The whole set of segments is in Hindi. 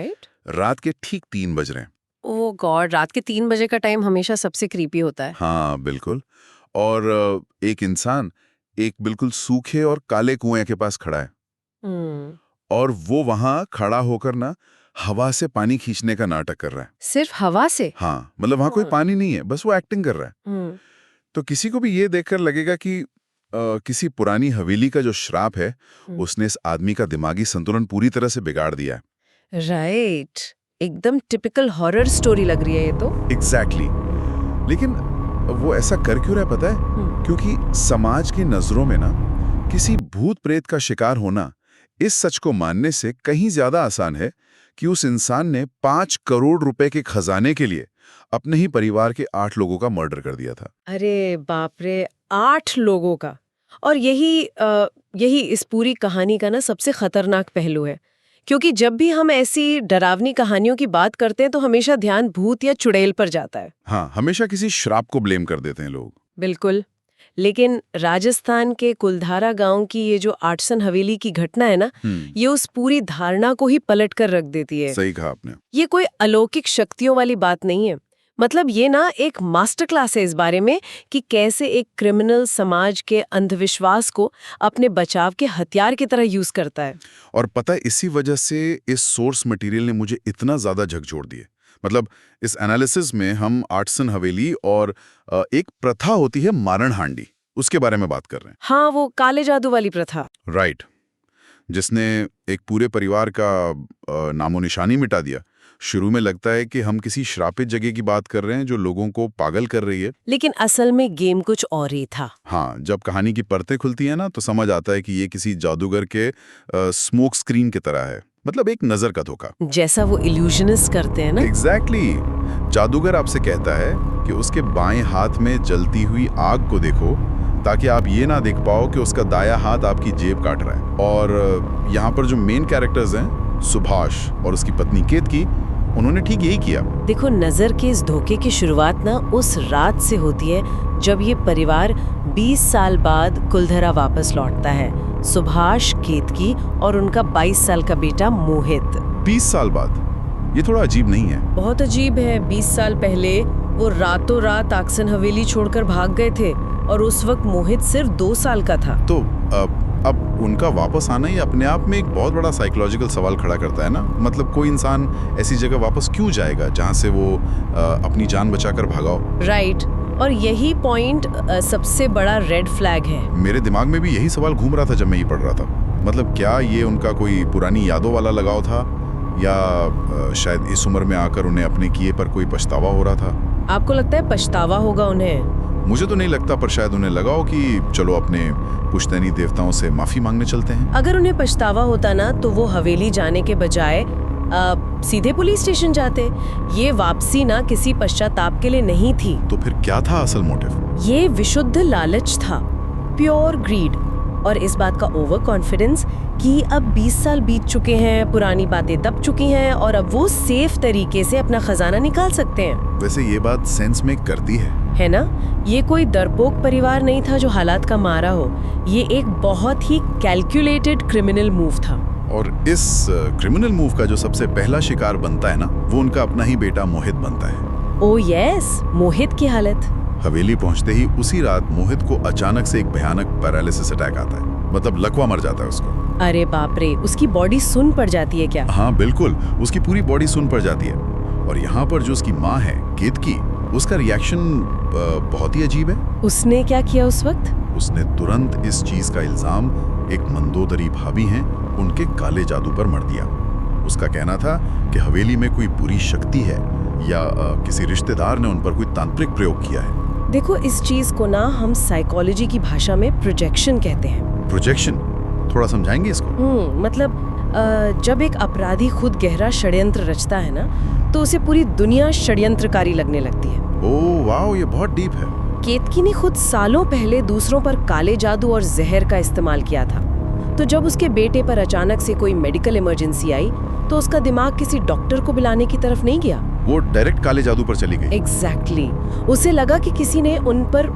राइट। रात के ठीक 3 बज रहे हैं। ओ गॉड, रात के 3 बजे का टाइम हमेशा सबसे क्रीपी होता है। हाँ बिल्कुल। और एक इंसान एक बिल्कुल सूखे और काले कुएं के पास खड़ा है हम्म। और वो वहां खड़ा होकर ना हवा से पानी खींचने का नाटक कर रहा है। सिर्फ हवा से? हाँ मतलब वहां कोई पानी नहीं है, बस वो एक्टिंग कर रहा है। हम्म। तो किसी को भी ये देखकर लगेगा कि किसी पुरानी हवेली का जो श्राप है उसने इस आदमी का दिमागी संतुलन पूरी तरह से बिगाड़ दिया है। राइट, एकदम टिपिकल हॉरर स्टोरी लग रही है ये तो। एग्जैक्टली। लेकिन वो ऐसा कर क्यों रहा है पता है? क्योंकि समाज की नजरों में ना किसी भूत प्रेत का शिकार होना इस सच को मानने से कहीं ज्यादा आसान है कि उस इंसान ने 5 करोड़ रुपए के खजाने के लिए अपने ही परिवार के 8 लोगों का मर्डर कर दिया था। अरे बाप रे, 8 लोगों का! और यही इस पूरी कहानी का ना सबसे खतरनाक पहलू है, क्योंकि जब भी हम ऐसी डरावनी कहानियों की बात करते हैं तो हमेशा ध्यान भूत या चुड़ैल पर जाता है। हाँ, हमेशा किसी श्राप को ब्लेम कर देते हैं लोग। बिल्कुल। लेकिन राजस्थान के कुलधारा गांव की ये जो आर्टसन हवेली की घटना है ना, ये उस पूरी धारणा को ही पलट कर रख देती है। सही कहा आपने। ये कोई अलौकिक शक्तियों वाली बात नहीं है। मतलब ये ना एक मास्टर क्लास है इस बारे में कि कैसे एक क्रिमिनल समाज के अंधविश्वास को अपने बचाव के हथियार की तरह यूज करता है। और पता है, इसी वजह से इस सोर्स मटेरियल ने मुझे इतना ज्यादा झकझोर दिए। मतलब इस एनालिसिस में हम आर्टसन हवेली और एक प्रथा होती है मारण हांडी, उसके बारे में बात कर रहे हैं। हाँ, वो काले जादू वाली प्रथा। राइट, जिसने एक पूरे परिवार का नामो निशानी मिटा दिया। शुरू में लगता है कि हम किसी श्रापित जगह की बात कर रहे हैं जो लोगों को पागल कर रही है, लेकिन असल में गेम कुछ और ही था। हाँ, जब कहानी की परतें खुलती है ना तो समझ आता है कि ये किसी जादूगर के स्मोक स्क्रीन की तरह है। मतलब एक नजर का धोखा, जैसा वो इल्यूजनिस्ट करते हैं ना। एग्जैक्टली। जादूगर आपसे कहता है कि उसके बाएं हाथ में जलती हुई आग को देखो ताकि आप ये ना देख पाओ कि उसका दाया हाथ आपकी जेब काट रहा है। और यहाँ पर जो मेन कैरेक्टर्स हैं, सुभाष और उसकी पत्नी केतकी, उन्होंने ठीक यही किया। देखो, नजर के इस धोखे की शुरुआत ना उस रात से होती है जब ये परिवार 20 साल बाद कुलधरा वापस लौटता है। सुभाष, केतकी और उनका 22 साल का बेटा मोहित। 20 साल बाद? ये थोड़ा अजीब नहीं है? बहुत अजीब है। 20 साल पहले वो रातों रात आर्टसन हवेली छोड़कर भाग गए थे और उस वक्त मोहित सिर्फ 2 साल का था। तो अब उनका वापस आना ही अपने आप में एक बहुत बड़ा साइकोलॉजिकल सवाल खड़ा करता है ना। मतलब कोई इंसान ऐसी जगह वापस क्यों जाएगा जहां से वो अपनी जान बचाकर भागा हो? राइट, और यही पॉइंट सबसे बड़ा रेड फ्लैग है। मेरे दिमाग में भी यही सवाल घूम रहा था जब मैं ये पढ़ रहा था। मतलब क्या ये उनका कोई पुरानी यादों वाला लगाव था या शायद इस उम्र में आकर उन्हें अपने किए पर कोई पछतावा हो रहा था? आपको लगता है पछतावा होगा उन्हें? मुझे तो नहीं लगता, पर शायद उन्हें लगा हो कि चलो अपने पुश्तैनी देवताओं से माफी मांगने चलते हैं। अगर उन्हें पछतावा होता ना तो वो हवेली जाने के बजाय सीधे पुलिस स्टेशन जाते। ये वापसी ना किसी पश्चाताप के लिए नहीं थी। तो फिर क्या था असल मोटिव? ये विशुद्ध लालच था, प्योर ग्रीड, और इस बात का ओवर कॉन्फिडेंस कि अब 20 साल बीत चुके हैं, पुरानी बातें दब चुकी हैं और अब वो सेफ तरीके से अपना खजाना निकाल सकते हैं। वैसे ये बात सेंस में करती है ना? ये कोई डरपोक परिवार नहीं था जो हालात का मारा हो। ये एक बहुत ही कैलकुलेटेड क्रिमिनल मूव था। और इस क्रिमिनल मूव का जो सबसे पहला शिकार बनता है ना, वो उनका अपना ही बेटा मोहित बनता है। ओ यस, मोहित की हालत। हवेली पहुंचते ही उसी रात मोहित को अचानक से एक भयानक पैरालिसिस अटैक आता है। मतलब लकवा मर जाता है उसको। अरे बाप रे, उसकी बॉडी सुन्न पड़ जाती है क्या? हाँ बिल्कुल, उसकी पूरी बॉडी सुन्न पड़ जाती है। और यहाँ पर जो उसकी माँ है केतकी, उसका रिएक्शन बहुत ही अजीब है। उसने क्या किया उस वक्त? उसने तुरंत इस चीज का इल्जाम एक मंदोदरी भाभी हैं उनके काले जादू पर मर दिया। उसका कहना था कि हवेली में कोई बुरी शक्ति है या किसी रिश्तेदार ने उन पर कोई तांत्रिक प्रयोग किया है। देखो, इस चीज को ना हम साइकोलॉजी की भाषा में प्रोजेक्शन कहते हैं। प्रोजेक्शन? थोड़ा समझाएंगे इसको? मतलब जब एक अपराधी खुद गहरा षड्यंत्र रचता है ना, तो उसे पूरी दुनिया षड्यंत्रकारी लगने लगती है। ओह वाओ, ये बहुत डीप है। केतकी ने खुद सालों पहले दूसरों पर काले जादू और जहर का इस्तेमाल किया था। तो जब उसके बेटे पर अचानक से कोई मेडिकल इमरजेंसी आई तो उसका दिमाग किसी डॉक्टर को बुलाने की तरफ नहीं गया, वो डायरेक्ट काले जादू पर चली गई। एग्जैक्टली। उसे लगा कि किसी ने उन पर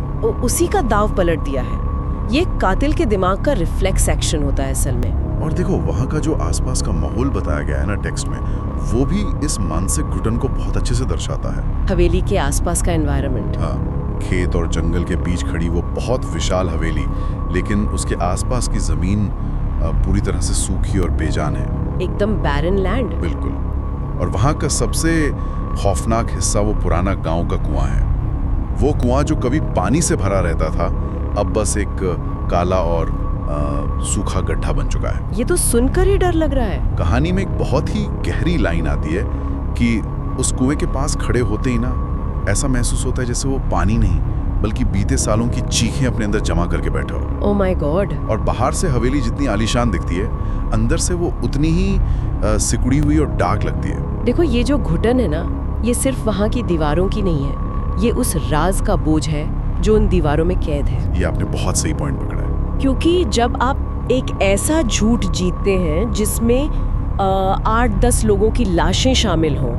उसी का दाव पलट दिया है। ये कातिल के दिमाग का रिफ्लेक्स एक्शन होता है असल में। और देखो वहाँ का जो आसपास का माहौल बताया गया है ना टेक्स्ट में, वो भी इस मानसिक घुटन को बहुत अच्छे से दर्शाता है। हवेली के आसपास का एनवायरनमेंट। हाँ, खेत और जंगल के बीच खड़ी वो बहुत विशाल हवेली, लेकिन उसके आसपास की जमीन पूरी तरह से सूखी और बेजान है, एकदम बैरन लैंड। बिल्कुल। और वहाँ का सबसे खौफनाक हिस्सा वो पुराना गांव का कुआं है। वो कुआं जो कभी पानी से भरा रहता था, अब बस एक काला और सूखा गड्ढा बन चुका है। ये तो सुनकर ही डर लग रहा है। कहानी में एक बहुत ही गहरी लाइन आती है कि उस कुएं के पास खड़े होते ही ना ऐसा महसूस होता है जैसे वो पानी नहीं बल्कि बीते सालों की चीखें अपने अंदर जमा करके बैठा हो। Oh my God. और बाहर से हवेली जितनी आलीशान दिखती है, अंदर से वो उतनी ही सिकुड़ी हुई और डार्क लगती है। देखो ये जो घुटन है ना, ये सिर्फ वहाँ की दीवारों की नहीं है, ये उस राज का बोझ है जो उन दीवारों में कैद है। ये आपने बहुत सही पॉइंट पकड़ा है। क्योंकि जब आप एक ऐसा झूठ जीतते हैं जिसमें 8-10 लोगों की लाशें शामिल हों,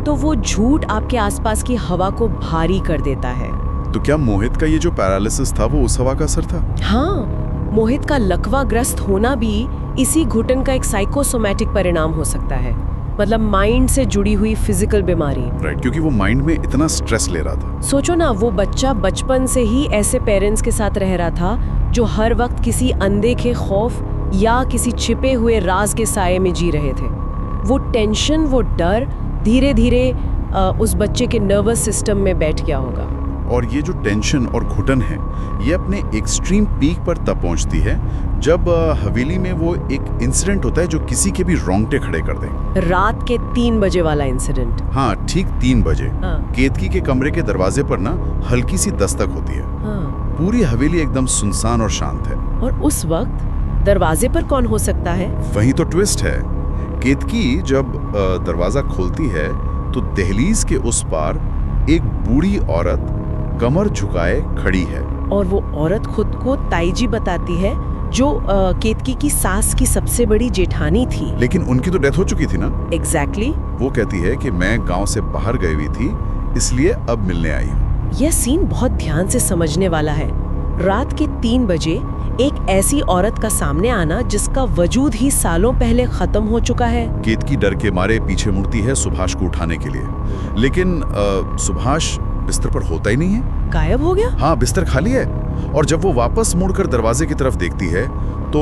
तो वो झूठ आपके आसपास की हवा को भारी कर देता है। तो क्या मोहित का ये जो पैरालिसिस था वो उस हवा का असर था? हाँ, मोहित का लकवाग्रस्त होना भी इसी घुटन का एक साइकोसोमैटिक परिणाम हो सकता है। मतलब माइंड से जुड़ी हुई फिजिकल बीमारी। राइट, क्योंकि वो माइंड में इतना स्ट्रेस ले रहा था। सोचो ना, वो बच्चा बचपन से ही ऐसे पेरेंट्स के साथ रह रहा था जो हर वक्त किसी अनदेखे खौफ या किसी छिपे हुए राज के साये में जी रहे थे। वो टेंशन, वो डर धीरे धीरे उस बच्चे के नर्वस सिस्टम में बैठ गया होगा। और ये जो टेंशन और घुटन है, ये अपने एक्सट्रीम पीक पर तब पहुंचती है जब हवेली में वो एक इंसिडेंट होता है जो किसी के भी रोंगटे खड़े कर दे। रात के 3 बजे वाला इंसिडेंट। हाँ, ठीक 3 बजे। हाँ। केतकी के कमरे के दरवाजे पर ना हल्की सी दस्तक होती है। हाँ। पूरी हवेली एकदम सुनसान और शांत है। और उस वक्त दरवाजे पर कौन हो सकता है? वही तो ट्विस्ट है। केतकी जब दरवाजा खोलती है तो दहलीज के उस पार एक बूढ़ी औरत कमर झुकाए खड़ी है। और वो औरत खुद को ताईजी बताती है, जो केतकी की सास की सबसे बड़ी जेठानी थी। लेकिन उनकी तो डेथ हो चुकी थी ना। एग्जैक्टली। वो कहती है कि मैं गांव से बाहर गई हुई थी, इसलिए अब मिलने आई हूँ। यह सीन बहुत ध्यान से समझने वाला है। रात के 3 बजे एक ऐसी औरत का सामने आना जिसका वजूद ही सालों पहले खत्म हो चुका है। केतकी डर के मारे पीछे मुड़ती है सुभाष को उठाने के लिए, लेकिन सुभाष बिस्तर पर होता ही नहीं है। गायब हो गया? हाँ, बिस्तर खाली है। और जब वो वापस मुड़कर दरवाजे की तरफ देखती है तो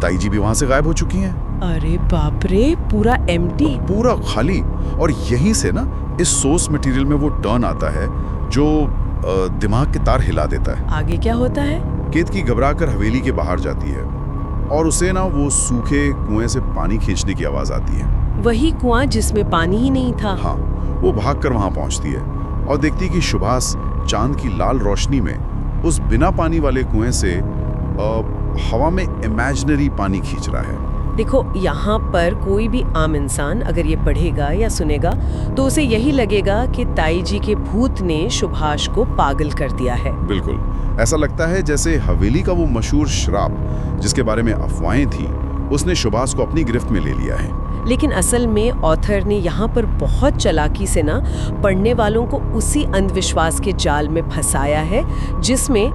ताई जी भी वहां से गायब हो चुकी हैं। अरे बाप रे, पूरा एम्प्टी, पूरा खाली। और यहीं से ना इस सोर्स मटेरियल में वो टर्न आता है जो दिमाग के तार हिला देता है। आगे क्या होता है? केतकी घबराकर हवेली के बाहर जाती है और उसे ना वो सूखे कुएं से पानी खींचने की आवाज आती है। वही कुआं जिसमें पानी ही नहीं था। हाँ, वो भागकर वहां पहुंचती है और देखती कि सुभाष चांद की लाल रोशनी में उस बिना पानी वाले कुएं से हवा में इमेजिनरी पानी खींच रहा है। देखो, यहाँ पर कोई भी आम इंसान अगर ये पढ़ेगा या सुनेगा तो उसे यही लगेगा कि ताई जी के भूत ने सुभाष को पागल कर दिया है। बिल्कुल ऐसा लगता है जैसे हवेली का वो मशहूर शराब जिसके बारे में अफवाहें थी, उसने सुभाष को अपनी गिरफ्त में ले लिया है। लेकिन असल में ऑथर ने यहाँ पर बहुत चालाकी से ना पढ़ने वालों को उसी अंधविश्वास के जाल में फंसाया है जिसमें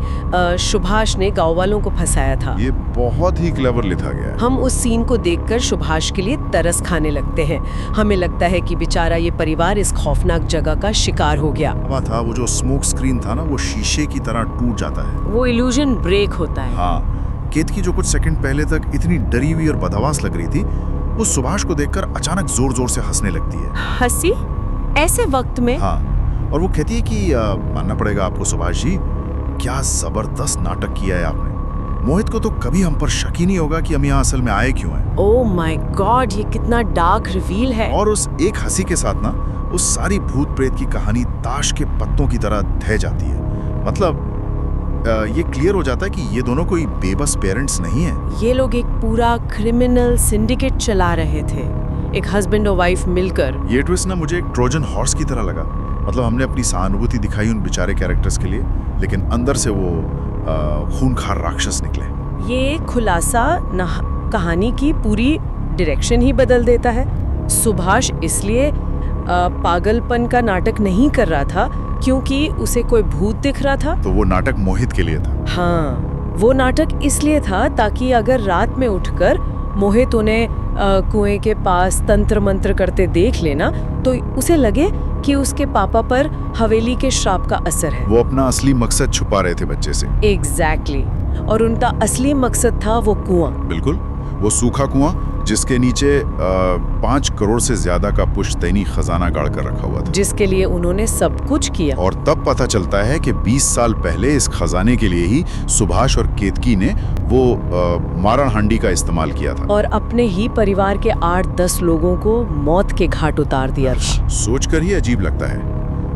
सुभाष ने गाँव वालों को फंसाया था। ये बहुत ही क्लेवर लिखा गया है। हम उस सीन को देखकर सुभाष के लिए तरस खाने लगते हैं। हमें लगता है कि बेचारा ये परिवार इस खौफनाक जगह का शिकार हो गया। था वो जो स्मोक स्क्रीन था ना, वो शीशे की तरह टूट जाता है। वो इल्यूजन ब्रेक होता है। हाँ, केतकी जो कुछ सेकंड पहले तक इतनी डरी हुई और बदहवास लग रही थी, वो सुभाष को देखकर अचानक जोर जोर से हंसने लगती है। हंसी? ऐसे वक्त में? हाँ, और वो कहती है कि मानना पड़ेगा आपको सुभाष जी, क्या जबरदस्त नाटक किया है आपने। मोहित को तो कभी हम पर शक ही नहीं होगा कि हम यहाँ असल में आए क्यों हैं। ओह माय गॉड, ये कितना डार्क रिवील है। और उस एक हंसी के साथ ना उस सारी भूत प्रेत की कहानी ताश के पत्तों की तरह ढह जाती है। मतलब ये क्लियर हो जाता है कि ये दोनों कोई बेबस पेरेंट्स नहीं है। ये लोग एक पूरा क्रिमिनल सिंडिकेट चला रहे थे, एक हस्बैंड और वाइफ मिलकर। ये ट्विस्ट ना मुझे एक ट्रोजन हॉर्स की तरह लगा। मतलब हमने अपनी सहानुभूति दिखाई उन बेचारे कैरेक्टर्स के लिए, लेकिन अंदर से वो खूनखार राक्षस निकले। ये खुलासा कहानी की पूरी डायरेक्शन ही बदल देता है। सुभाष इसलिए पागलपन का नाटक नहीं कर रहा था क्योंकि उसे कोई भूत दिख रहा था। तो वो नाटक मोहित के लिए था। हाँ, वो नाटक इसलिए था ताकि अगर रात में उठकर मोहित उन्हें कुएं के पास तंत्र मंत्र करते देख लेना तो उसे लगे कि उसके पापा पर हवेली के श्राप का असर है। वो अपना असली मकसद छुपा रहे थे बच्चे से। एग्जैक्टली और उनका असली मकसद था वो कुआं। बिल्कुल, वो सूखा कुआं जिसके नीचे 5 करोड़ से ज्यादा का पुश्तैनी खजाना गाड़ कर रखा हुआ था, जिसके लिए उन्होंने सब कुछ किया। और तब पता चलता है कि 20 साल पहले इस खजाने के लिए ही सुभाष और केतकी ने वो मारण हांडी का इस्तेमाल किया था और अपने ही परिवार के 8-10 लोगों को मौत के घाट उतार दिया था। सोचकर ही अजीब लगता है।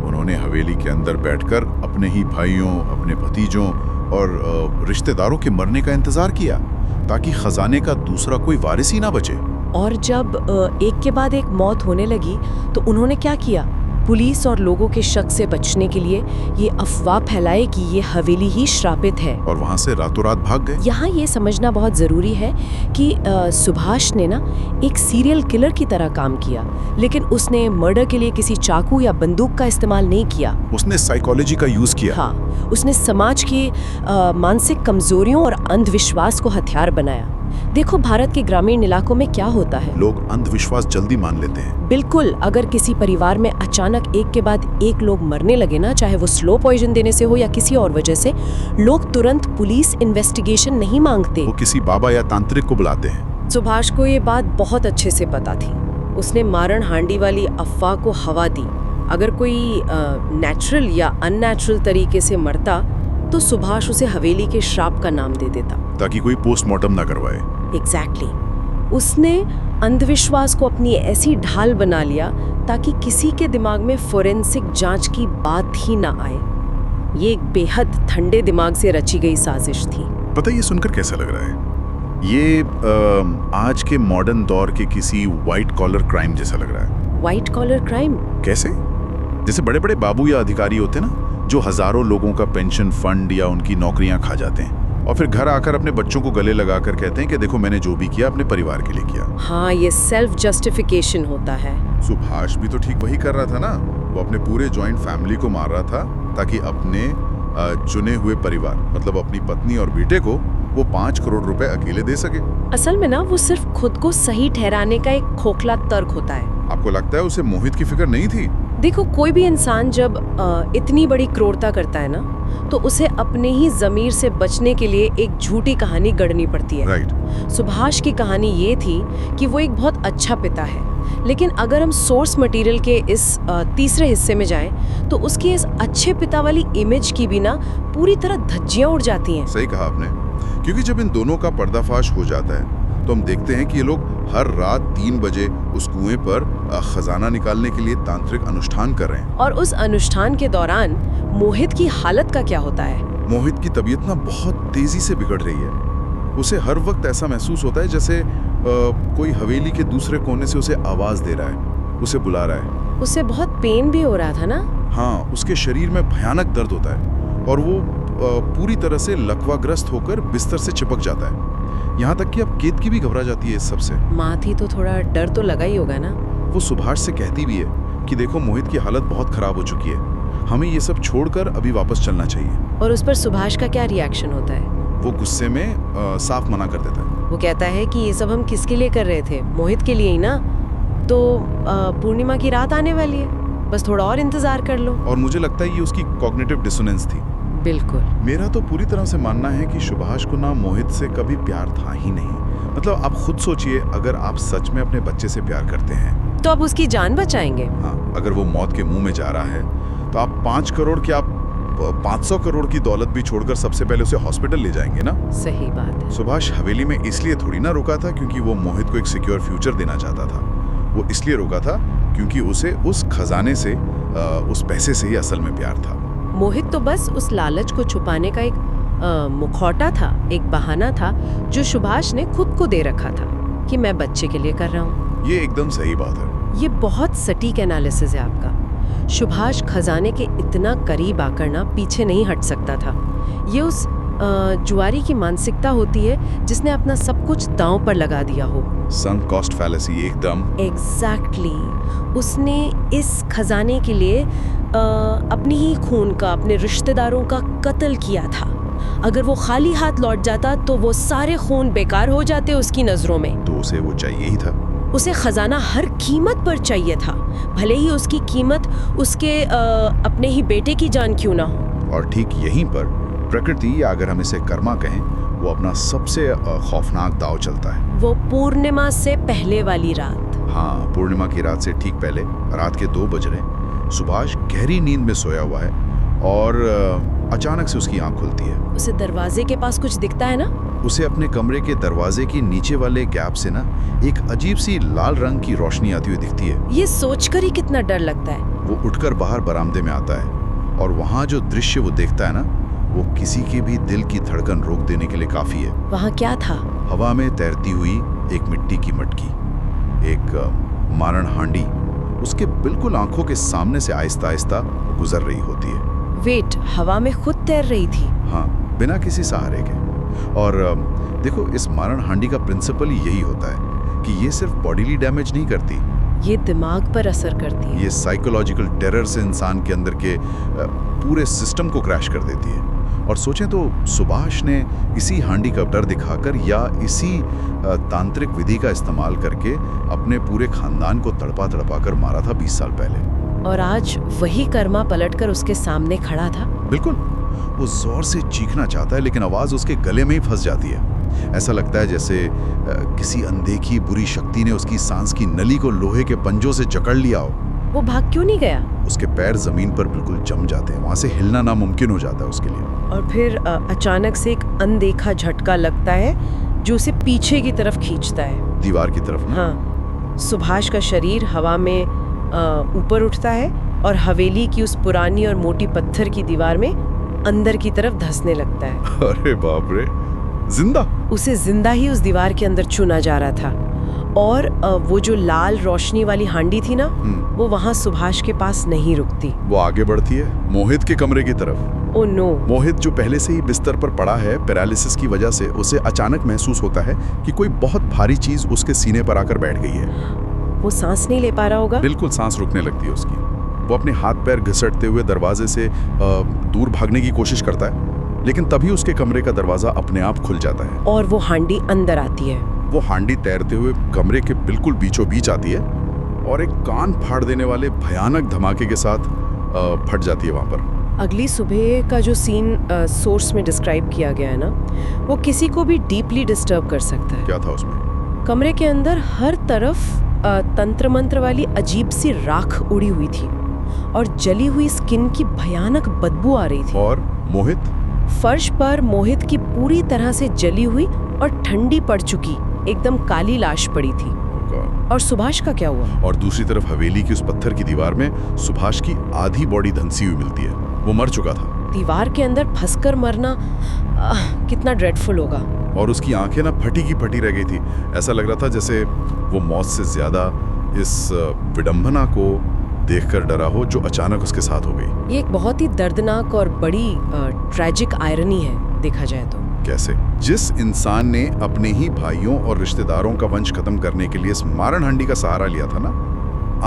उन्होंने हवेली के अंदर बैठकर अपने ही भाइयों, अपने भतीजों और रिश्तेदारों के मरने का इंतजार किया ताकि खजाने का दूसरा कोई वारिस ही ना बचे। और जब एक के बाद एक मौत होने लगी तो उन्होंने क्या किया? पुलिस और लोगों के शक से बचने के लिए ये अफवाह फैलाए कि ये हवेली ही श्रापित है और वहां से रातों रात भाग गए। यहाँ ये समझना बहुत जरूरी है कि सुभाष ने ना एक सीरियल किलर की तरह काम किया, लेकिन उसने मर्डर के लिए किसी चाकू या बंदूक का इस्तेमाल नहीं किया। उसने साइकोलॉजी का यूज किया। हाँ, उसने समाज की मानसिक कमजोरियों और अंधविश्वास को हथियार बनाया। देखो भारत के ग्रामीण इलाकों में क्या होता है, लोग अंधविश्वास जल्दी मान लेते हैं। बिल्कुल, अगर किसी परिवार में अचानक एक के बाद एक लोग मरने लगे ना, चाहे वो स्लो पॉइजन देने से हो या किसी और वजह से, लोग तुरंत पुलिस इन्वेस्टिगेशन नहीं मांगते, वो किसी बाबा या तांत्रिक को बुलाते हैं। सुभाष को ये बात बहुत अच्छे से पता थी। उसने मारण हांडी वाली अफवाह को हवा दी। अगर कोई नेचुरल या अननेचुरल तरीके से मरता तो सुभाष उसे हवेली के श्राप का नाम दे देता ताकि कोई पोस्टमार्टम ना करवाए। एग्जैक्टली। उसने अंधविश्वास को अपनी ऐसी ढाल बना लिया ताकि किसी के दिमाग में फोरेंसिक जांच की बात ही ना आए। ये एक बेहद ठंडे दिमाग से रची गई साजिश थी। पता है ये सुनकर कैसा लग रहा है? ये आज के मॉडर्न दौर के किसी व्हाइट कॉलर क्राइम जैसा लग रहा है। व्हाइट कॉलर क्राइम कैसे? जैसे बड़े बड़े बाबू या अधिकारी होते ना, जो हजारों लोगों का पेंशन फंड या उनकी नौकरियां खा जाते हैं और फिर घर आकर अपने बच्चों को गले लगाकर कहते हैं कि देखो मैंने जो भी किया अपने परिवार के लिए किया। हाँ, ये सेल्फ जस्टिफिकेशन होता है। सुभाष भी तो ठीक वही कर रहा था ना। वो अपने पूरे जॉइंट फैमिली को मार रहा था ताकि अपने चुने हुए परिवार, मतलब अपनी पत्नी और बेटे को वो 5 करोड़ रुपए अकेले दे सके। असल में ना वो सिर्फ खुद को सही ठहराने का एक खोखला तर्क होता है। आपको लगता है उसे मोहित की फिक्र नहीं थी? देखो, कोई भी इंसान जब इतनी बड़ी क्रूरता करता है ना, तो उसे अपने ही ज़मीर से बचने के लिए एक झूठी कहानी गढ़नी पड़ती है। राइट। सुभाष की कहानी ये थी कि वो एक बहुत अच्छा पिता है, लेकिन अगर हम सोर्स मटेरियल के इस तीसरे हिस्से में जाएं, तो उसकी इस अच्छे पिता वाली इमेज की भी ना पूरी तरह धज्जियां उड़ जाती हैं। सही कहा आपने, क्योंकि जब इन दोनों का पर्दाफाश हो जाता है तो हम देखते हैं कि ये लोग हर रात 3 बजे उस कुएं पर खजाना निकालने के लिए तांत्रिक अनुष्ठान कर रहे हैं। और उस अनुष्ठान के दौरान मोहित की हालत का क्या होता है? मोहित की तबीयत ना बहुत तेजी से बिगड़ रही है। उसे हर वक्त ऐसा महसूस होता है जैसे कोई हवेली के दूसरे कोने से उसे आवाज दे रहा है, उसे बुला रहा है। उसे बहुत पेन भी हो रहा था ना? हाँ, उसके शरीर में भयानक दर्द होता है और वो पूरी तरह से लकवाग्रस्त होकर बिस्तर से चिपक जाता है। यहाँ तक कि अब केतकी भी घबरा जाती है इस सब से। माँ थी तो थोड़ा डर तो लगा ही होगा ना। वो सुभाष से कहती भी है कि देखो मोहित की हालत बहुत खराब हो चुकी है, हमें ये सब छोड़कर अभी वापस चलना चाहिए। और उस पर सुभाष का क्या रिएक्शन होता है? वो गुस्से में साफ मना कर देता है। वो कहता है कि ये सब हम किसके लिए कर रहे थे? मोहित के लिए ही ना। तो पूर्णिमा की रात आने वाली है, बस थोड़ा और इंतजार कर लो। और मुझे लगता है ये उसकी कॉग्निटिव डिसोनेंस थी। बिल्कुल। मेरा तो पूरी तरह से मानना है कि सुभाष को ना मोहित से कभी प्यार था ही नहीं। मतलब आप खुद सोचिए, अगर आप सच में अपने बच्चे से प्यार करते हैं तो आप उसकी जान बचाएंगे। हाँ, अगर वो मौत के मुंह में जा रहा है तो आप 5 करोड़ क्या, आप 500 करोड़ की दौलत भी छोड़कर सबसे पहले उसे हॉस्पिटल ले जाएंगे ना। सही बात है। सुभाष हवेली में इसलिए थोड़ी ना रुका था क्योंकि वो मोहित को एक सिक्योर फ्यूचर देना चाहता था। वो इसलिए रुका था क्योंकि उसे उस खजाने से, उस पैसे से ही असल में प्यार था। मोहित तो बस उस लालच को छुपाने का एक मुखौटा था, एक बहाना था जो सुभाष ने खुद को दे रखा था कि मैं बच्चे के लिए कर रहा हूँ। ये एकदम सही बात है। ये बहुत सटीक एनालिसिस है आपका। सुभाष खजाने के इतना करीब आकर ना पीछे नहीं हट सकता था। ये उस जुआरी की मानसिकता होती है जिसने अपना सब कुछ दांव पर लगा दिया हो। संक कॉस्ट फैलेसी, एकदम। एग्जैक्टली। उसने इस खजाने के लिए अपनी ही खून का, अपने रिश्तेदारों का कत्ल किया था। अगर वो खाली हाथ लौट जाता तो वो सारे खून बेकार हो जाते उसकी नजरों में। तो उसे वो चाहिए ही था। उसे खजाना हर कीमत पर चाहिए था, भले ही उसकी कीमत उसके अपने ही बेटे की जान क्यों ना हो। और ठीक यहीं पर प्रकृति, या अगर हम इसे कर्मा कहें, वो अपना सबसे खौफनाक दाव चलता है। वो पूर्णिमा से पहले वाली रात। हाँ, पूर्णिमा की रात से ठीक पहले रात के 2 बज रहे। सुभाष गहरी नींद में सोया हुआ है और अचानक से उसकी आंख खुलती है। उसे दरवाजे के पास कुछ दिखता है ना। उसे अपने कमरे के दरवाजे के नीचे वाले गैप से ना एक अजीब सी लाल रंग की रोशनी आती हुई दिखती है। ये सोचकर ही कितना डर लगता है। वो उठकर बाहर बरामदे में आता है और वहाँ जो दृश्य वो देखता है ना, वो किसी के भी दिल की धड़कन रोक देने के लिए काफी है। वहाँ क्या था? हवा में तैरती हुई एक मिट्टी की मटकी, एक मारण हांडी उसके बिल्कुल आंखों के सामने से आहिस्ता आहिस्ता गुजर रही होती है। वेट, हवा में खुद तैर रही थी? हाँ, बिना किसी सहारे के। और देखो, इस मारण हांडी का प्रिंसिपल यही होता है कि ये सिर्फ बॉडीली डैमेज नहीं करती, ये दिमाग पर असर करती है। ये साइकोलॉजिकल टेरर से इंसान के अंदर के पूरे सिस्टम को क्रैश कर देती है। और सोचें तो सुभाष ने इसी हांडी का डर दिखाकर या इसी तांत्रिक विधि का इस्तेमाल करके अपने पूरे खानदान को तड़पा तड़पा कर मारा था 20 साल पहले। और आज वही कर्मा पलटकर उसके सामने खड़ा था। बिल्कुल, वो जोर से चीखना चाहता है लेकिन आवाज उसके गले में ही फंस जाती है। ऐसा लगता है जैसे किसी अनदेखी बुरी शक्ति ने उसकी सांस की नली को लोहे के पंजों से जकड़ लिया हो। वो भाग क्यों नहीं गया? उसके पैर जमीन पर बिल्कुल जम जाते हैं, वहां से हिलना नामुमकिन हो जाता है उसके लिए। और फिर अचानक से एक अनदेखा झटका लगता है जो उसे पीछे की तरफ खींचता है। दीवार की तरफ ना? हाँ, सुभाष का शरीर हवा में ऊपर उठता है और हवेली की उस पुरानी और मोटी पत्थर की दीवार में अंदर की तरफ धंसने लगता है। अरे बाप रे, जिंदा? उसे जिंदा ही उस दीवार के अंदर चुना जा रहा था। और वो जो लाल रोशनी वाली हांडी थी ना, वो वहाँ सुभाष के पास नहीं रुकती। वो आगे बढ़ती है मोहित के कमरे की तरफ। Oh no! मोहित जो पहले से ही बिस्तर पर पड़ा है पैरालिसिस की वजह से, उसे अचानक महसूस होता है कि कोई बहुत भारी चीज उसके सीने पर आकर बैठ गई है। वो सांस नहीं ले पा रहा होगा। बिल्कुल, सांस रुकने लगती है उसकी। वो अपने हाथ पैर घिसटते हुए दरवाजे से दूर भागने की कोशिश करता है, लेकिन तभी उसके कमरे का दरवाजा अपने आप खुल जाता है और वो हांडी अंदर आती है। वो हांडी तैरते हुए कमरे के बिल्कुल बीचों बीच आती है और एक कान फाड़ देने वाले भयानक धमाके के साथ फट जाती है वहां पर। अगली सुबह का जो सीन सोर्स में डिस्क्राइब किया गया है ना, वो किसी को भी डीपली डिस्टर्ब कर सकता है। क्या था उसमें? कमरे के अंदर हर तरफ तंत्र मंत्र वाली अजीब सी राख उड़ी हुई थी और जली हुई स्किन की भयानक बदबू आ रही थी। और मोहित? फर्श पर मोहित की पूरी तरह से जली हुई और ठंडी पड़ चुकी एकदम काली लाश पड़ी थी। और सुभाष का क्या हुआ? और दूसरी तरफ हवेली की उस पत्थर की दीवार में सुभाष की आधी बॉडी धंसी हुई मिलती है। वो मर चुका था। दीवार के अंदर फंसकर मरना कितना ड्रेडफुल होगा। और उसकी आंखें ना फटी की फटी रह गई थी। ऐसा लग रहा था जैसे वो मौत से ज्यादा इस विडंबना को देखकर डरा हो जो अचानक उसके साथ हो गई। ये एक बहुत ही दर्दनाक और बड़ी ट्रेजिक आयरनी है देखा जाए तो। कैसे? जिस इंसान ने अपने ही भाइयों और रिश्तेदारों का वंश खत्म करने के लिए इस मारण हांडी का सहारा लिया था ना,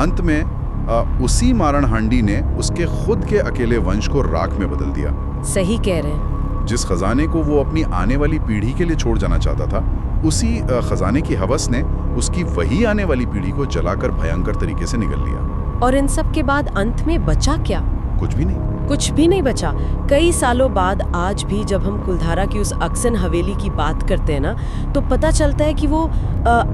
अंत में उसी मारण हांडी ने उसके खुद के अकेले वंश को राख में बदल दिया। सही कह रहे हैं। जिस खजाने को वो अपनी आने वाली पीढ़ी के लिए छोड़ जाना चाहता था, उसी खजाने की हवस ने उसकी वही आने वाली पीढ़ी को जलाकर भयंकर तरीके से निगल लिया। और इन सब के बाद अंत में बचा क्या? कुछ भी नहीं। कुछ भी नहीं बचा। कई सालों बाद आज भी जब हम कुलधारा की उस अक्सन हवेली की बात करते हैं ना, तो पता चलता है कि वो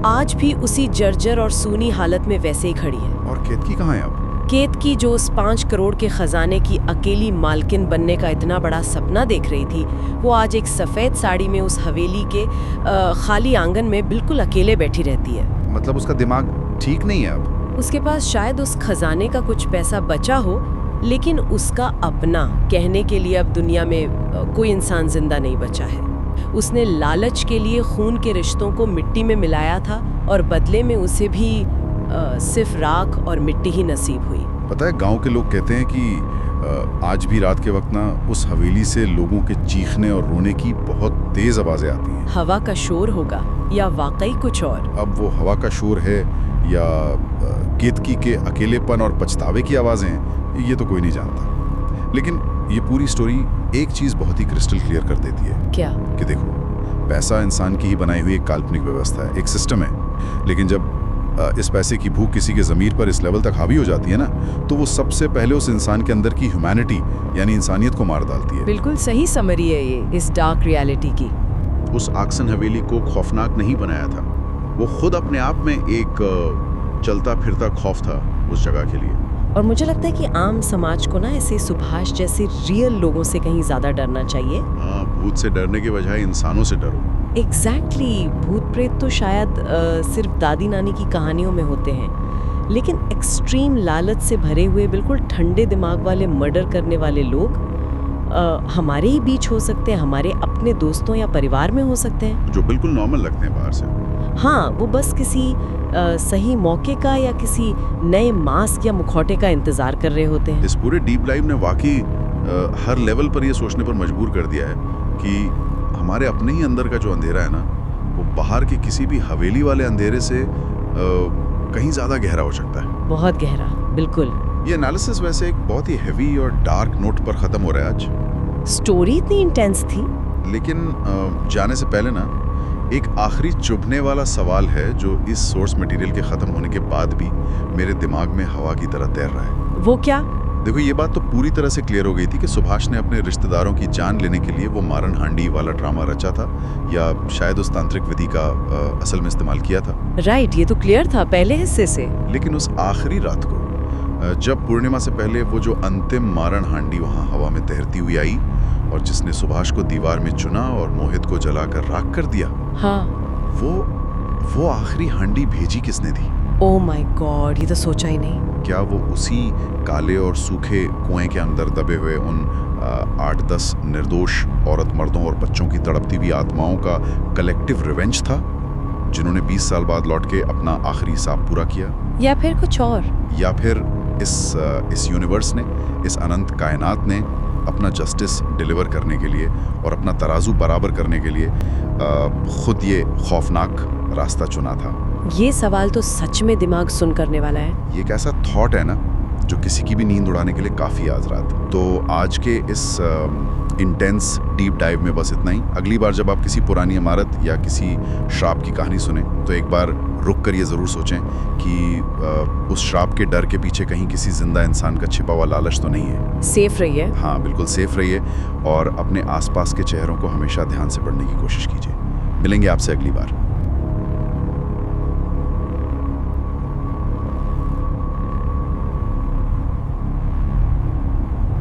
आज भी उसी जर्जर और सूनी हालत में वैसे ही खड़ी है। और केतकी कहाँ है अब? केतकी जो उस 5 करोड़ के खजाने की अकेली मालकिन बनने का इतना बड़ा सपना देख रही थी, वो आज एक सफेद साड़ी में उस हवेली के खाली आंगन में बिल्कुल अकेले बैठी रहती है। मतलब उसका दिमाग ठीक नहीं है अब? उसके पास शायद उस खजाने का कुछ पैसा बचा हो, लेकिन उसका अपना कहने के लिए अब दुनिया में कोई इंसान जिंदा नहीं बचा है। उसने लालच के लिए खून के रिश्तों को मिट्टी में मिलाया था और बदले में उसे भी सिर्फ राख और मिट्टी ही नसीब हुई। पता है, गांव के लोग कहते हैं कि आज भी रात के वक्त ना उस हवेली से लोगों के चीखने और रोने की बहुत तेज आवाजें आती हैं। हवा का शोर होगा या वाकई कुछ और? अब वो हवा का शोर है या केतकी के अकेलेपन और पछतावे की आवाजें हैं, ये तो कोई नहीं जानता। लेकिन ये पूरी स्टोरी एक चीज बहुत ही क्रिस्टल क्लियर कर देती है क्या? कि देखो, पैसा इंसान की ही बनाई हुई एक काल्पनिक व्यवस्था है, एक सिस्टम है। लेकिन जब इस पैसे की भूख किसी के ज़मीर पर इस लेवल तक हावी हो जाती है ना, तो वो सबसे पहले उस इंसान के अंदर की ह्यूमैनिटी यानी इंसानियत को मार डालती है। बिल्कुल सही समरी है ये इस डार्क रियलिटी की। उस आक्सन हवेली को खौफनाक नहीं बनाया था, वो खुद अपने आप में एक चलता फिरता खौफ था उस जगह के लिए। और मुझे लगता है कि आम समाज को ना ऐसे सुभाष जैसे रियल लोगों से कहीं ज्यादा डरना चाहिए। हाँ, भूत से डरने के बजाय इंसानों से डरो। एग्जैक्टली भूत प्रेत तो शायद सिर्फ दादी नानी की कहानियों में होते हैं, लेकिन एक्सट्रीम लालच से भरे हुए बिल्कुल ठंडे दिमाग वाले मर्डर करने वाले लोग हमारे ही बीच हो सकते हैं, हमारे अपने दोस्तों या परिवार में हो सकते हैं, जो बिल्कुल नॉर्मल लगते हैं बाहर से। हाँ, वो बस किसी सही मौके का या किसी नए मास्क या मुखौटे का इंतजार कर रहे होते हैं। इस पूरे डीप लाइव ने वाकई हर लेवल पर ये सोचने पर मजबूर कर दिया है कि हमारे अपने ही अंदर का जो अंधेरा है ना, वो बाहर के किसी भी हवेली वाले अंधेरे से कहीं ज्यादा गहरा हो सकता है। बहुत गहरा, बिल्कुल। ये एनालिसिस वैसे एक बहुत ही हेवी और डार्क नोट पर खत्म हो रहा है आज। स्टोरी इतनी इंटेंस थी, लेकिन जाने से पहले ना एक आखिरी चुभने वाला सवाल है जो इस सोर्स मटेरियल के खत्म होने के बाद भी मेरे दिमाग में हवा की तरह तैर रहा है। वो क्या? देखो, ये बात तो पूरी तरह से क्लियर हो गई थी कि सुभाष ने अपने रिश्तेदारों की जान लेने के लिए वो मारन हांडी वाला ड्रामा रचा था, या शायद उस तांत्रिक विधि का असल में इस्तेमाल किया था। राइट, ये तो क्लियर था पहले हिस्से से। लेकिन उस आखिरी रात को जब पूर्णिमा से पहले वो जो अंतिम मारन हांडी वहां हवा में तैरती हुई आई और जिसने सुभाष को दीवार में चुना और मोहित को जलाकर राख कर दिया, हाँ, वो आखिरी हांडी भेजी किसने थी? ओह माय गॉड, ये तो सोचा ही नहीं। क्या वो उसी काले और सूखे कुएं के अंदर दबे हुए उन 8-10 निर्दोष औरत मर्दों और बच्चों की तड़पती हुई आत्माओं का कलेक्टिव रिवेंज था, जिन्होंने 20 साल बाद लौट के अपना आखिरी हिसाब पूरा किया? या फिर कुछ और? या फिर इस यूनिवर्स ने, इस अनंत कायनात ने अपना जस्टिस डिलीवर करने के लिए और अपना तराजू बराबर करने के लिए खुद ये खौफनाक रास्ता चुना था? ये सवाल तो सच में दिमाग सुन करने वाला है। ये एक ऐसा थॉट है ना जो किसी की भी नींद उड़ाने के लिए काफ़ी आज रात। तो आज के इस इंटेंस डीप डाइव में बस इतना ही। अगली बार जब आप किसी पुरानी इमारत या किसी श्राप की कहानी सुने तो एक बार रुक कर ये ज़रूर सोचें कि उस श्राप के डर के पीछे कहीं किसी जिंदा इंसान का छिपा हुआ लालच तो नहीं है। सेफ रहिए। हाँ, बिल्कुल सेफ रहिए और अपने आसपास के चेहरों को हमेशा ध्यान से पढ़ने की कोशिश कीजिए। मिलेंगे आपसे अगली बार।